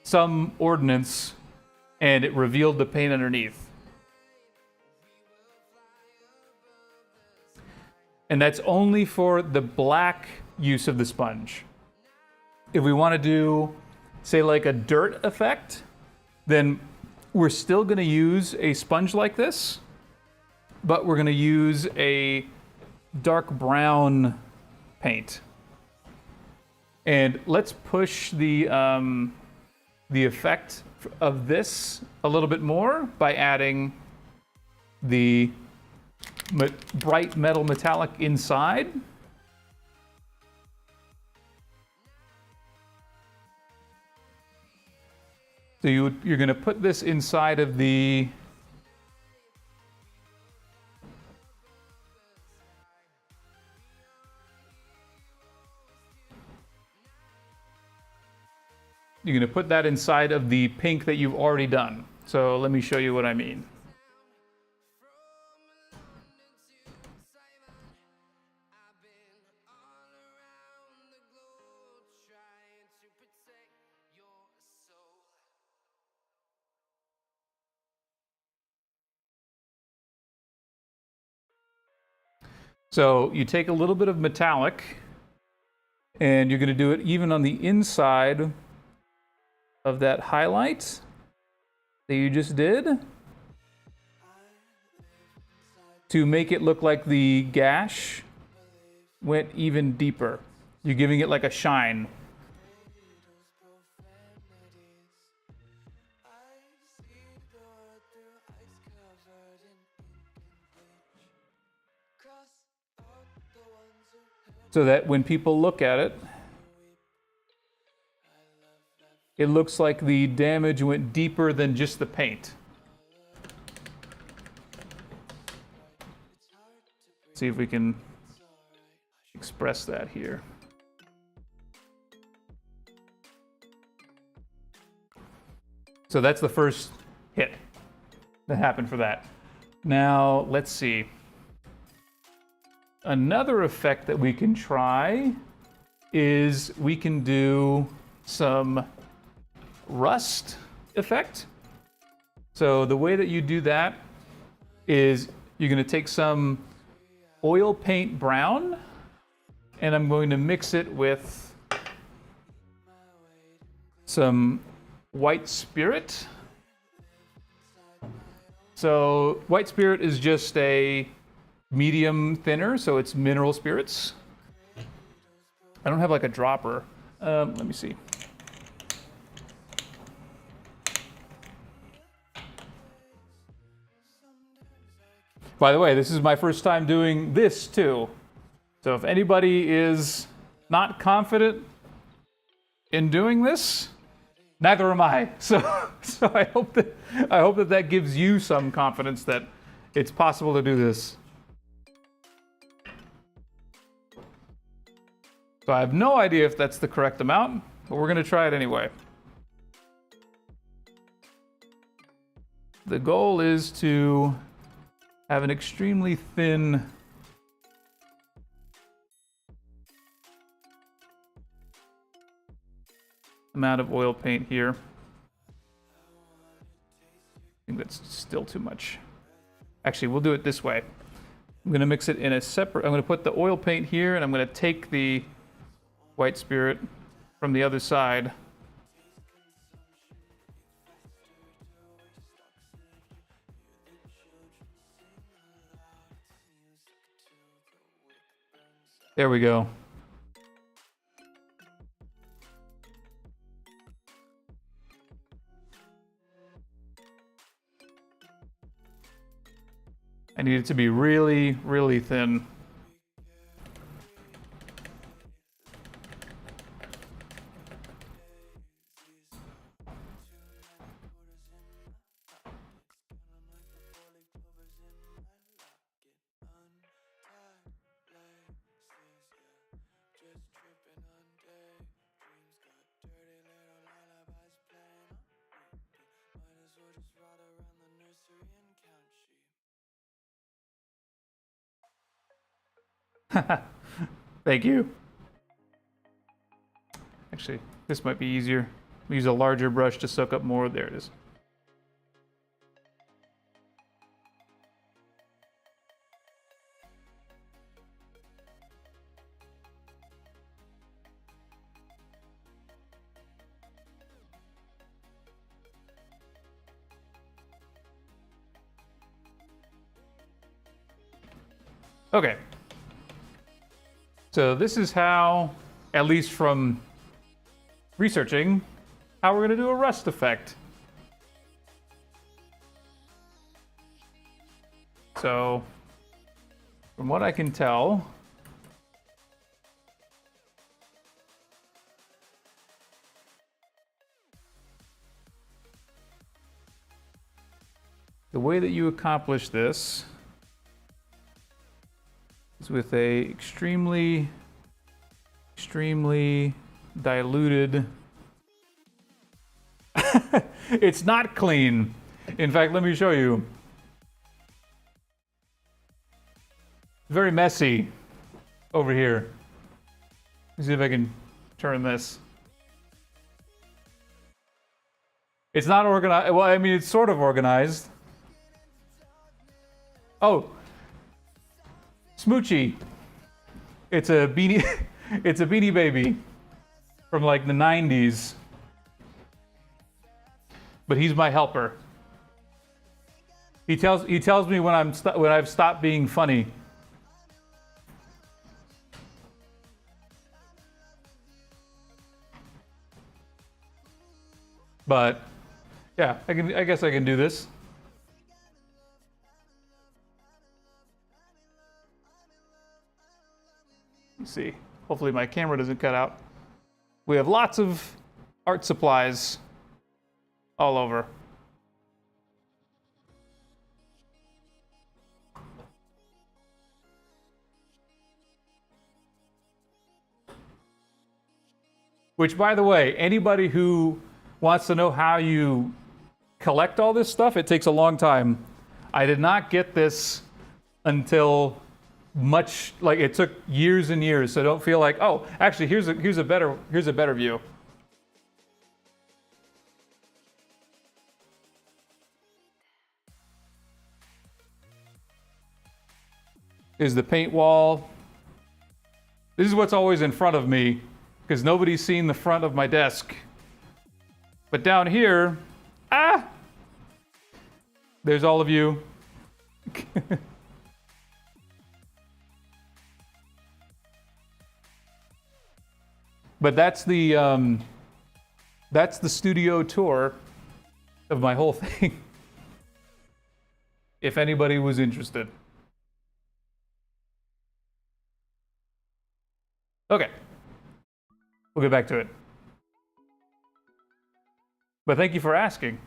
some ordnance and it revealed the paint underneath. And that's only for the black use of the sponge. If we want to do, say, like a dirt effect, then we're still going to use a sponge like this, but we're going to use a dark brown paint. And let's push the effect of this a little bit more by adding the bright metal metallic inside. So you're going to put this inside of the pink that you've already done. So let me show you what I mean. So you take a little bit of metallic and you're going to do it even on the inside of that highlight that you just did to make it look like the gash went even deeper. You're giving it like a shine. So that when people look at it, it looks like the damage went deeper than just the paint. See if we can express that here. So that's the first hit that happened for that. Now, let's see. Another effect that we can try is we can do some rust effect. So the way that you do that is you're going to take some oil paint brown and I'm going to mix it with some white spirit. So white spirit is just a medium thinner, so it's mineral spirits. I don't have like a dropper. Let me see. By the way, this is my first time doing this too. So if anybody is not confident in doing this, neither am I. So I hope that gives you some confidence that it's possible to do this. So I have no idea if that's the correct amount, but we're going to try it anyway. The goal is to have an extremely thin amount of oil paint here. I think that's still too much. Actually, we'll do it this way. I'm going to mix it in a separate... I'm going to put the oil paint here, and I'm going to take the white spirit from the other side. There we go. I need it to be really, really thin. Thank you. Actually, this might be easier. Use a larger brush to soak up more. There it is. Okay. So this is how, at least from researching, how we're going to do a rust effect. So, from what I can tell, the way that you accomplish this is with a extremely diluted. It's not clean. In fact, let me show you. Very messy over here. Let's see if I can turn this. It's not organized. Well, I mean, it's sort of organized. Oh, Smoochie. It's a beanie. It's a Beanie Baby from like the 90s. But he's my helper. He tells me when I've stopped being funny. But yeah, I guess I can do this. Let's see. Hopefully my camera doesn't cut out. We have lots of art supplies all over. Which, by the way, anybody who wants to know how you collect all this stuff, it takes a long time. I did not get this until much, like it took years and years, so don't feel like, oh, actually here's a better view. Is the paint wall. This is what's always in front of me, because nobody's seen the front of my desk. But down here, there's all of you. But that's the studio tour of my whole thing. If anybody was interested. Okay. We'll get back to it. But thank you for asking.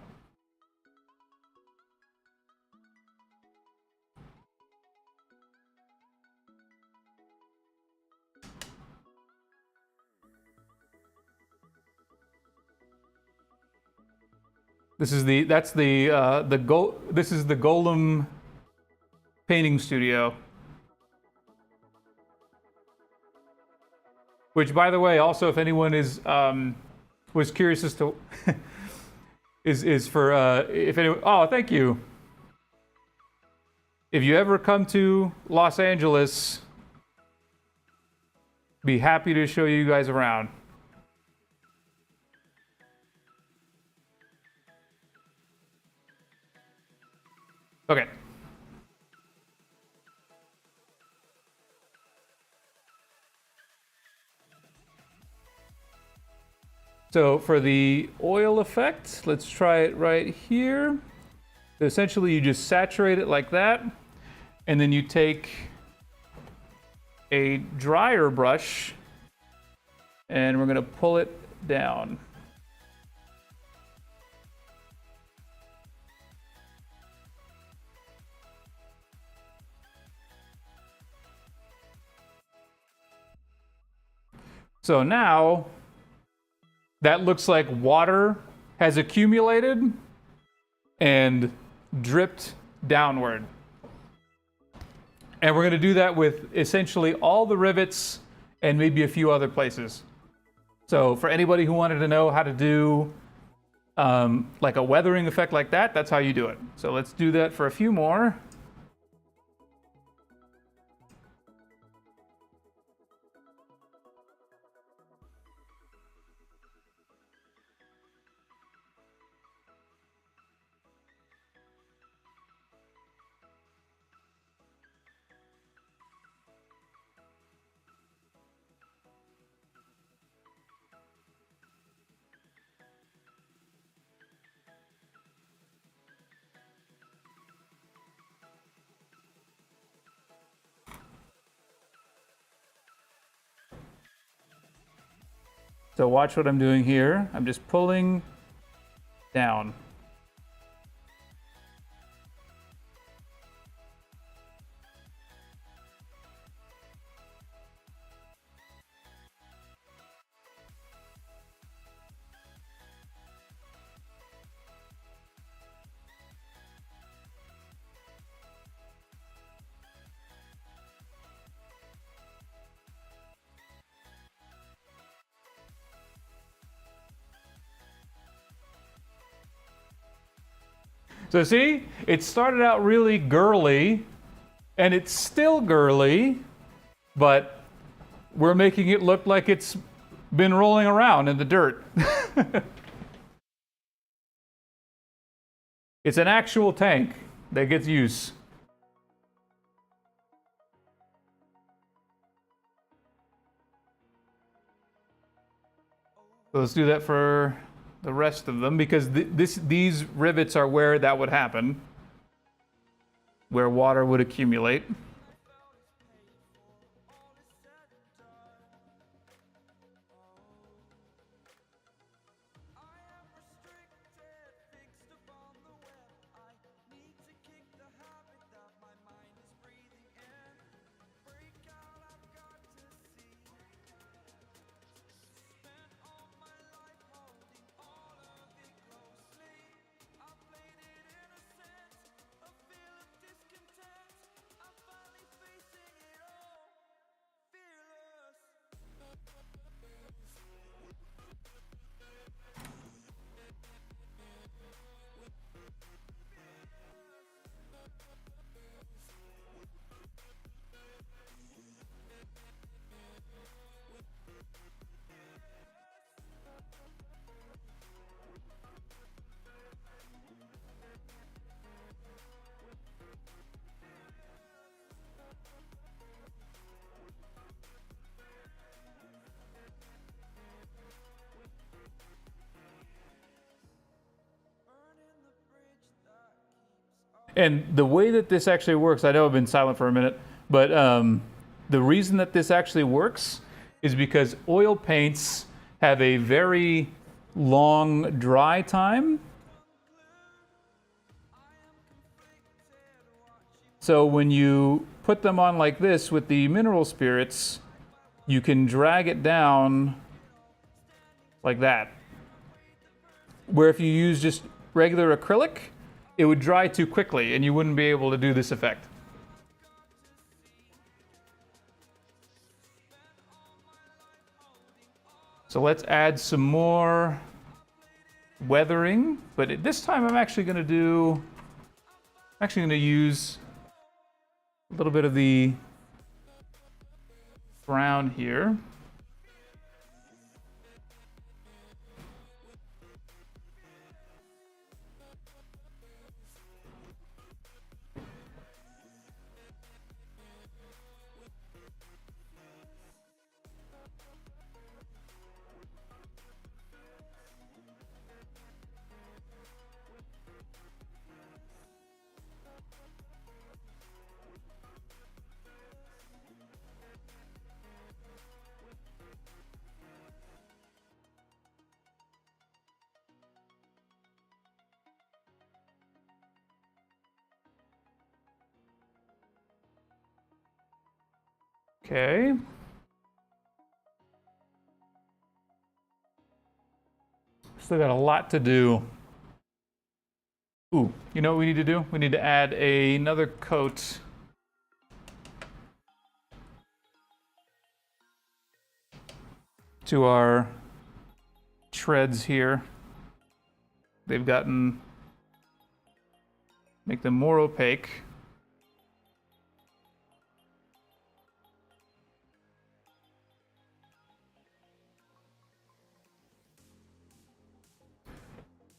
This is the Golem painting studio. Which, by the way, also, if anyone was curious as to is for if anyone. Oh, thank you. If you ever come to Los Angeles, be happy to show you guys around. Okay. So for the oil effect, let's try it right here. So essentially you just saturate it like that, and then you take a dryer brush and we're gonna pull it down. So now that looks like water has accumulated and dripped downward. And we're going to do that with essentially all the rivets and maybe a few other places. So for anybody who wanted to know how to do like a weathering effect like that, that's how you do it. So let's do that for a few more. So watch what I'm doing here. I'm just pulling down. So see, it started out really girly, and it's still girly, but we're making it look like it's been rolling around in the dirt. It's an actual tank that gets use. So let's do that for the rest of them, because these rivets are where that would happen, where water would accumulate. And the way that this actually works, I know I've been silent for a minute, but the reason that this actually works is because oil paints have a very long dry time. So when you put them on like this with the mineral spirits, you can drag it down like that. Where if you use just regular acrylic, it would dry too quickly and you wouldn't be able to do this effect. So let's add some more weathering, but this time I'm actually going to use a little bit of the brown here. Okay. Still got a lot to do. Ooh, you know what we need to do? We need to add another coat. To our treads here. They've gotten, make them more opaque.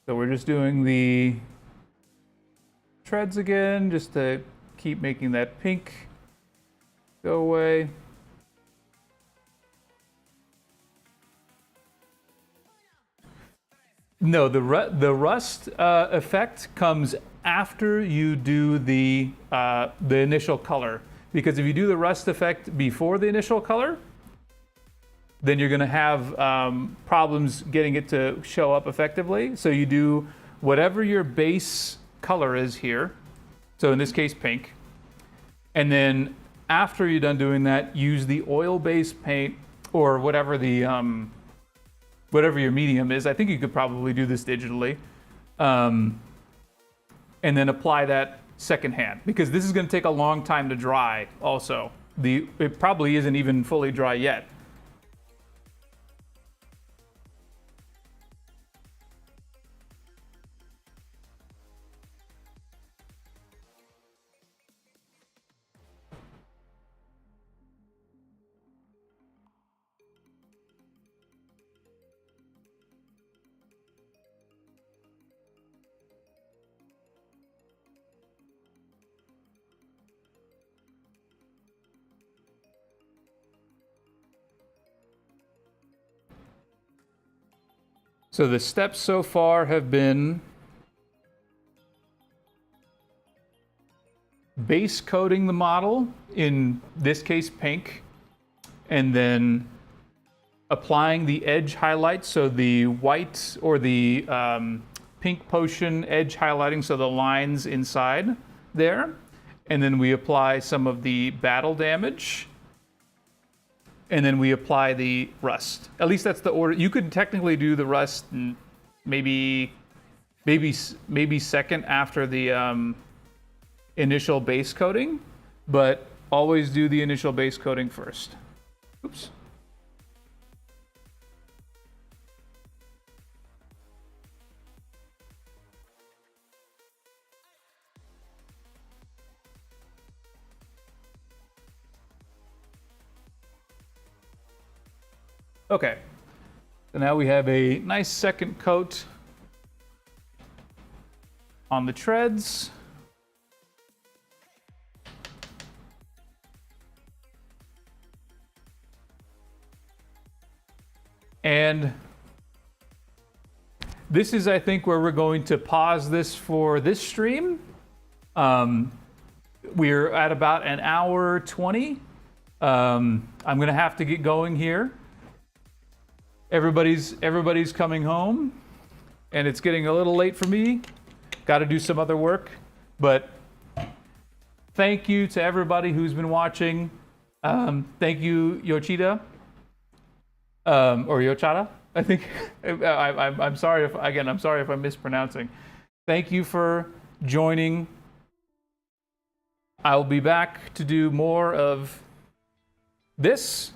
So we're just doing the treads again, just to keep making that pink go away. No, the rust effect comes after you do the initial color. Because if you do the rust effect before the initial color, then you're going to have problems getting it to show up effectively. So you do whatever your base color is here. So in this case, pink. And then after you're done doing that, use the oil-based paint or whatever the whatever your medium is. I think you could probably do this digitally. And then apply that secondhand, because this is going to take a long time to dry also. It probably isn't even fully dry yet. So the steps so far have been base coating the model, in this case pink, and then applying the edge highlights, so the white or the pink potion edge highlighting, so the lines inside there. And then we apply some of the battle damage. And then we apply the rust. At least that's the order. You could technically do the rust maybe second after the initial base coating, but always do the initial base coating first. Oops. Okay, so now we have a nice second coat on the treads. And this is, I think, where we're going to pause this for this stream. We're at about an hour 20. I'm gonna have to get going here. Everybody's coming home, and it's getting a little late for me. Got to do some other work, but thank you to everybody who's been watching. Thank you, Yoshida, or Yochada, I think. I'm sorry if I'm mispronouncing. Thank you for joining. I'll be back to do more of this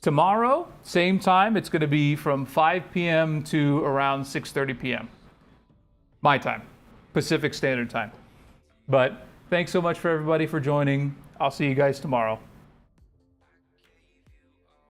tomorrow, same time. It's going to be from 5 p.m. to around 6:30 p.m. my time, Pacific Standard Time. But thanks so much for everybody for joining. I'll see you guys tomorrow.